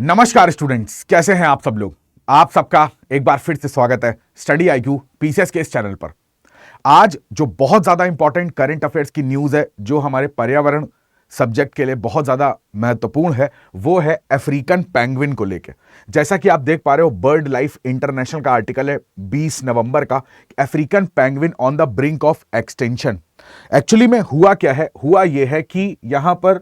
नमस्कार स्टूडेंट्स, कैसे हैं आप सब लोग। आप सबका एक बार फिर से स्वागत है स्टडी IQ पीसीएस के इस चैनल पर। आज जो बहुत ज्यादा इंपॉर्टेंट करंट अफेयर्स की न्यूज है, जो हमारे पर्यावरण सब्जेक्ट के लिए बहुत ज्यादा महत्वपूर्ण है, वो है अफ्रीकन पेंगुइन को लेकर। जैसा कि आप देख पा रहे हो, बर्ड लाइफ इंटरनेशनल का आर्टिकल है 20 नवंबर का, African penguin on the brink of extension. Actually में हुआ क्या है, हुआ यह है कि यहां पर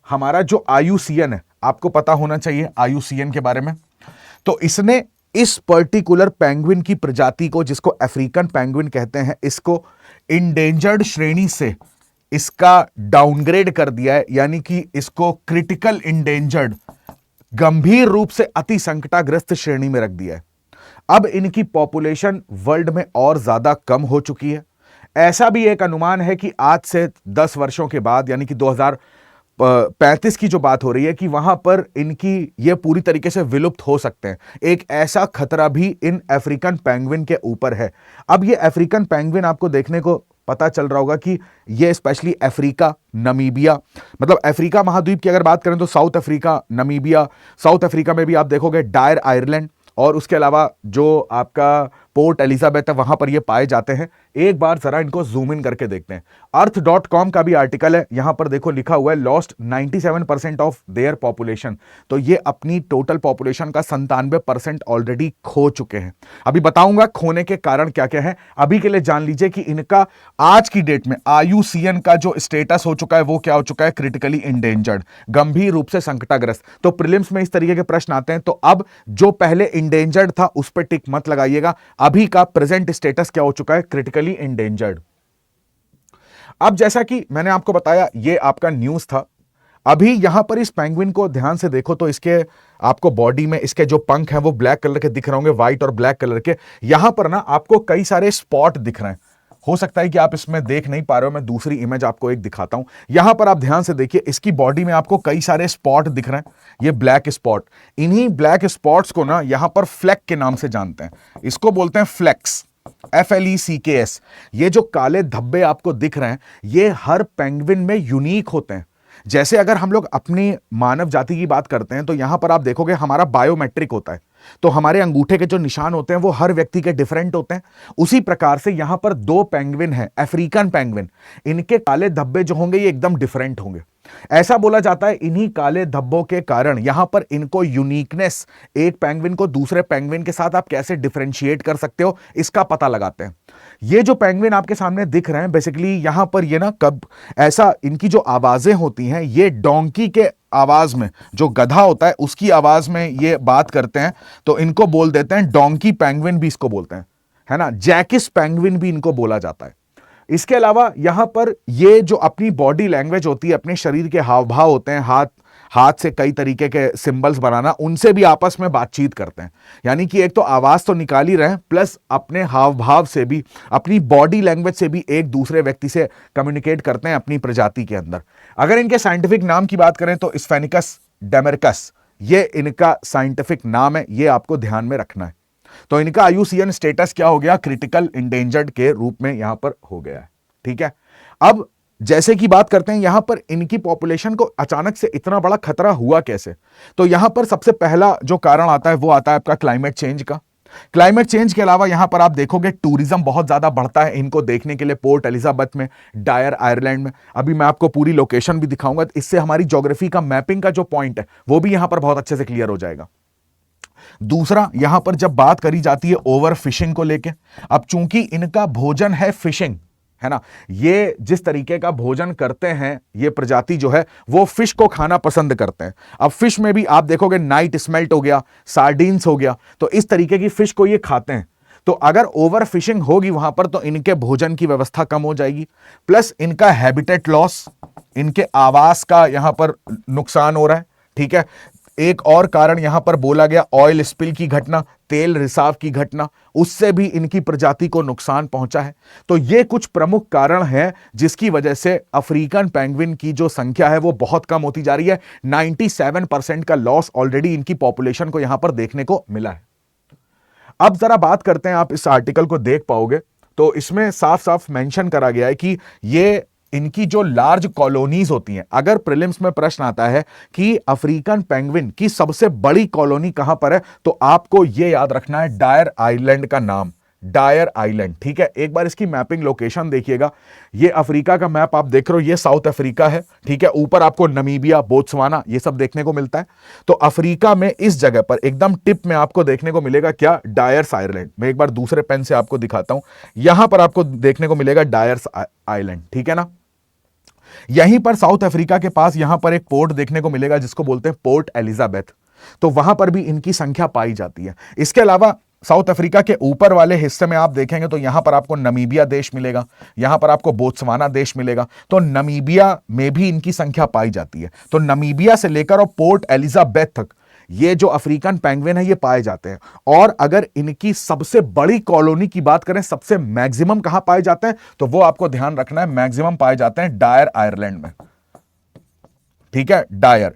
हमारा जो IUCN है, आपको पता होना चाहिए IUCN के बारे में, तो इसने इस पर्टिकुलर पेंगुइन की प्रजाति को, जिसको अफ्रीकन पेंगुइन कहते हैं, इसको इंडेंजर्ड श्रेणी से इसका डाउनग्रेड कर दिया है, यानी कि इसको क्रिटिकल इंडेंजर्ड, गंभीर रूप से अति संकटाग्रस्त श्रेणी में रख दिया है। अब इनकी पॉपुलेशन वर्ल्ड में और ज्यादा कम हो चुकी है। ऐसा भी एक अनुमान है कि आज से 10 वर्षों के बाद, यानी कि 2035 की जो बात हो रही है, कि वहां पर इनकी ये पूरी तरीके से विलुप्त हो सकते हैं। एक ऐसा खतरा भी इन अफ्रीकन पेंगुइन के ऊपर है। अब ये अफ्रीकन पेंगुइन आपको देखने को पता चल रहा होगा कि ये स्पेशली अफ्रीका, नमीबिया, मतलब अफ्रीका महाद्वीप की अगर बात करें तो south Africa, Namibia, south Africa में भी आप देखोगे डायर आयरलैंड, और उसके अलावा जो आपका पोर्ट एलिजाबेथ है, वहां पर ये पाए जाते हैं। एक बार जरा इनको जूम इन करके देखते हैं। अर्थ.com का भी आर्टिकल है, यहां पर देखो लिखा हुआ है लॉस्ट 97% ऑफ देयर पॉपुलेशन। तो ये अपनी टोटल पॉपुलेशन का 97% ऑलरेडी खो चुके हैं। अभी बताऊंगा खोने के कारण क्या क्या है। अभी के लिए जान लीजिए कि इनका आज की डेट में IUCN का जो स्टेटस हो चुका है, वो क्या हो चुका है, क्रिटिकली इंडेंजर्ड, गंभीर रूप से संकटाग्रस्त। तो प्रीलिम्स में इस तरीके के प्रश्न आते हैं, तो अब जो पहले इंडेंजर्ड था उस पर टिक मत लगाइएगा। अभी का प्रेजेंट स्टेटस क्या हो चुका है, क्रिटिकली इंडेंजर्ड। अब जैसा कि मैंने आपको बताया, ये आपका न्यूज था। अभी यहां पर इस पेंगुइन को ध्यान से देखो तो इसके आपको बॉडी में इसके जो पंख हैं वो ब्लैक कलर के दिख रहे होंगे, व्हाइट और ब्लैक कलर के। यहां पर ना आपको कई सारे स्पॉट दिख रहे हैं। हो सकता है कि आप इसमें देख नहीं पा रहे हो, मैं दूसरी इमेज आपको एक दिखाता हूं। यहां पर आप ध्यान से देखिए, इसकी बॉडी में आपको कई सारे स्पॉट दिख रहे हैं, ये ब्लैक स्पॉट। इन्हीं ब्लैक स्पॉट्स को ना यहां पर फ्लैक के नाम से जानते हैं। इसको बोलते हैं फ्लैक्स, FLECKS। ये जो काले धब्बे आपको दिख रहे हैं, ये हर पेंगुइन में यूनिक होते हैं। जैसे अगर हम लोग अपनी मानव जाति की बात करते हैं, तो यहां पर आप देखोगे हमारा बायोमेट्रिक होता है, तो हमारे अंगूठे के जो निशान होते हैं वो हर व्यक्ति के डिफरेंट होते हैं। उसी प्रकार से यहां पर 2 पेंगुइन हैं, अफ्रीकन पेंगुइन, इनके काले धब्बे जो होंगे ये एकदम डिफरेंट होंगे। ऐसा बोला जाता है इन्हीं काले धब्बों के कारण यहां पर इनको यूनिकनेस, एक पेंगुइन को दूसरे पेंगुइन के साथ आप कैसे डिफरेंशिएट कर सकते हो, इसका पता लगाते हैं। ये जो पेंगुइन आपके सामने दिख रहे हैं, बेसिकली यहां पर ये ना कब ऐसा, इनकी जो आवाजें होती हैं, ये डोंकी के आवाज में, जो गधा होता है उसकी आवाज में ये बात करते हैं, तो इनको बोल देते हैं डोंकी पेंगुइन भी इसको बोलते हैं, है ना। जैकिस पेंगुइन भी इनको बोला जाता है। इसके अलावा यहां पर ये जो अपनी बॉडी लैंग्वेज होती है, अपने शरीर के हाव भाव होते हैं, हाथ से कई तरीके के सिंबल्स बनाना, उनसे भी आपस में बातचीत करते हैं। यानी कि एक तो आवाज तो निकाल ही रहे हैं, प्लस अपने हाव भाव से भी, अपनी बॉडी लैंग्वेज से भी एक दूसरे व्यक्ति से कम्युनिकेट करते हैं अपनी प्रजाति के अंदर। अगर इनके साइंटिफिक नाम की बात करें तो स्फेनिकस डेमरकस, ये इनका साइंटिफिक नाम है, ये आपको ध्यान में रखना है। तो इनका IUCN स्टेटस क्या हो गया, क्रिटिकल इंडेंजर्ड के रूप में यहां पर हो गया है। ठीक है, अब जैसे कि बात करते हैं यहां पर इनकी पॉपुलेशन को अचानक से इतना बड़ा खतरा हुआ कैसे। तो यहां पर सबसे पहला जो कारण आता है वो आता है आपका क्लाइमेट चेंज का। क्लाइमेट चेंज के अलावा यहां पर आप देखोगे टूरिज्म बहुत ज्यादा बढ़ता है इनको देखने के लिए, पोर्ट एलिजाबेथ में, डायर आयरलैंड में। अभी मैं आपको पूरी लोकेशन भी दिखाऊंगा, इससे हमारी ज्योग्राफी का मैपिंग का जो पॉइंट है वो भी यहां पर बहुत अच्छे से क्लियर हो जाएगा। दूसरा, यहां पर जब बात करी जाती है ओवर फिशिंग को लेके, अब चूंकि इनका भोजन है फिशिंग, है ना, ये जिस तरीके का भोजन करते हैं, ये प्रजाति जो है वो फिश को खाना पसंद करते हैं। अब फिश में भी आप देखोगे नाइट स्मेल्ट हो गया, सार्डिन्स हो गया, तो इस तरीके की फिश को ये खाते हैं। तो अगर ओवर फिशिंग होगी वहां पर तो इनके भोजन की व्यवस्था कम हो जाएगी, प्लस इनका हैबिटेट लॉस, इनके आवास का यहां पर नुकसान हो रहा है। ठीक है, एक और कारण यहां पर बोला गया ऑयल स्पिल की घटना, तेल रिसाव की घटना, उससे भी इनकी प्रजाति को नुकसान पहुंचा है। तो ये कुछ प्रमुख कारण हैं जिसकी वजह से अफ्रीकन पेंगुइन की जो संख्या है वो बहुत कम होती जा रही है। 97% का लॉस ऑलरेडी इनकी पॉपुलेशन को यहां पर देखने को मिला है। अब जरा बात करते हैं, आप इस आर्टिकल को देख पाओगे तो इसमें साफ साफ मेंशन करा गया है कि ये इनकी जो लार्ज कॉलोनीज होती हैं, अगर प्रीलिम्स में प्रश्न आता है कि अफ्रीकन पेंगुइन की सबसे बड़ी कॉलोनी कहां पर है, तो आपको यह याद रखना है डायर आइलैंड का नाम, डायर आइलैंड। ठीक है, एक बार इसकी मैपिंग लोकेशन देखिएगा। ये अफ्रीका का मैप आप देख रहे हो, ये साउथ अफ्रीका है। ठीक है, ऊपर आपको नमीबिया, बोत्सवाना ये सब देखने को मिलता है। तो अफ्रीका में इस जगह पर एकदम टिप में आपको देखने को मिलेगा क्या, डायर्स आइलैंड। मैं एक बार दूसरे पेन से आपको दिखाता हूं, यहां पर आपको देखने को मिलेगा डायर्स आइलैंड। ठीक है ना, यहीं पर साउथ अफ्रीका के पास यहां पर एक पोर्ट देखने को मिलेगा जिसको बोलते हैं पोर्ट एलिजाबेथ। तो वहां पर भी इनकी संख्या पाई जाती है। इसके अलावा साउथ अफ्रीका के ऊपर वाले हिस्से में आप देखेंगे तो यहां पर आपको नमीबिया देश मिलेगा, यहां पर आपको बोत्सवाना देश मिलेगा। तो नमीबिया में भी इनकी संख्या पाई जाती है। तो नमीबिया से लेकर और पोर्ट एलिजाबेथ तक ये जो अफ्रीकन पेंगुइन है ये पाए जाते हैं। और अगर इनकी सबसे बड़ी कॉलोनी की बात करें, सबसे मैक्सिमम कहां पाए जाते हैं, तो वो आपको ध्यान रखना है, मैक्सिमम पाए जाते हैं डायर आयरलैंड में। ठीक है, डायर,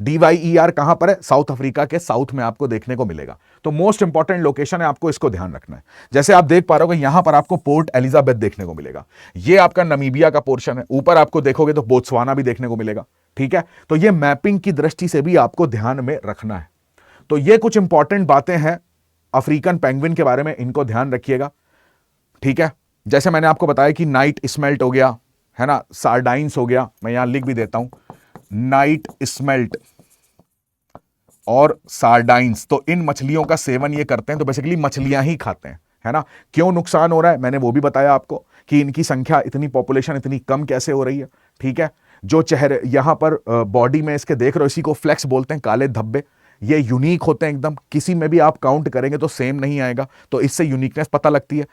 DYER कहां पर है, साउथ अफ्रीका के साउथ में आपको देखने को मिलेगा। तो मोस्ट इंपॉर्टेंट लोकेशन है, आपको इसको ध्यान रखना है। जैसे आप देख पा रहे हो यहां पर आपको पोर्ट एलिजाबेथ देखने को मिलेगा, ये आपका नमीबिया का पोर्शन है। ऊपर आपको देखोगे तो बोत्सवाना भी देखने को मिलेगा। ठीक है, तो ये मैपिंग की दृष्टि से भी आपको ध्यान में रखना है। तो ये कुछ इंपॉर्टेंट बातें हैं अफ्रीकन पेंगुइन के बारे में, इनको ध्यान रखिएगा। ठीक है, जैसे मैंने आपको बताया कि नाइट स्मेल्ट हो गया है ना, सार्डाइंस हो गया, मैं यहां लिख भी देता हूं, नाइट स्मेल्ट और सार्डाइंस। तो इन मछलियों का सेवन ये करते हैं, तो बेसिकली मछलियां ही खाते हैं, है ना। क्यों नुकसान हो रहा है, मैंने वो भी बताया आपको कि इनकी संख्या इतनी, पॉपुलेशन इतनी कम कैसे हो रही है। ठीक है, जो चेहरे यहां पर बॉडी में इसके देख रहे हो, इसी को फ्लेक्स बोलते हैं, काले धब्बे, ये यूनिक होते हैं एकदम। किसी में भी आप काउंट करेंगे तो सेम नहीं आएगा, तो इससे यूनिकनेस पता लगती है।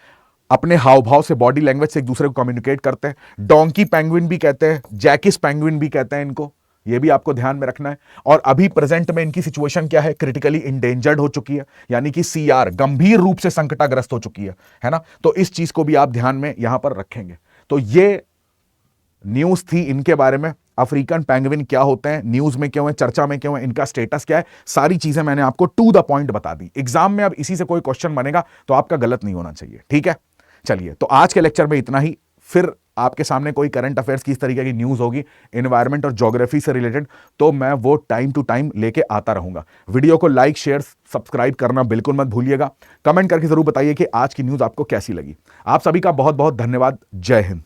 अपने हाव भाव से, बॉडी लैंग्वेज से एक दूसरे को कम्युनिकेट करते हैं। डोंकी पेंगुइन भी कहते हैं, जैकिस पेंगुइन भी कहते हैं इनको, ये भी आपको ध्यान में रखना है। और अभी प्रेजेंट में इनकी सिचुएशन क्या है, क्रिटिकली इंडेंजर्ड हो चुकी है, यानी कि CR गंभीर रूप से संकटाग्रस्त हो चुकी है ना। तो इस चीज को भी आप ध्यान में यहां पर रखेंगे। तो ये न्यूज थी इनके बारे में, अफ्रीकन पेंगुइन क्या होते हैं, न्यूज में क्यों है, चर्चा में क्यों है, इनका स्टेटस क्या है, सारी चीजें मैंने आपको टू द पॉइंट बता दी। एग्जाम में अब इसी से कोई क्वेश्चन बनेगा तो आपका गलत नहीं होना चाहिए। ठीक है, चलिए, तो आज के लेक्चर में इतना ही। फिर आपके सामने कोई करंट अफेयर्स की इस तरीके की न्यूज होगी एनवायरनमेंट और ज्योग्राफी से रिलेटेड, तो मैं वो टाइम टू टाइम लेके आता रहूंगा। वीडियो को लाइक, शेयर, सब्सक्राइब करना बिल्कुल मत भूलिएगा। कमेंट करके जरूर बताइए कि आज की न्यूज आपको कैसी लगी। आप सभी का बहुत बहुत धन्यवाद। जय हिंद।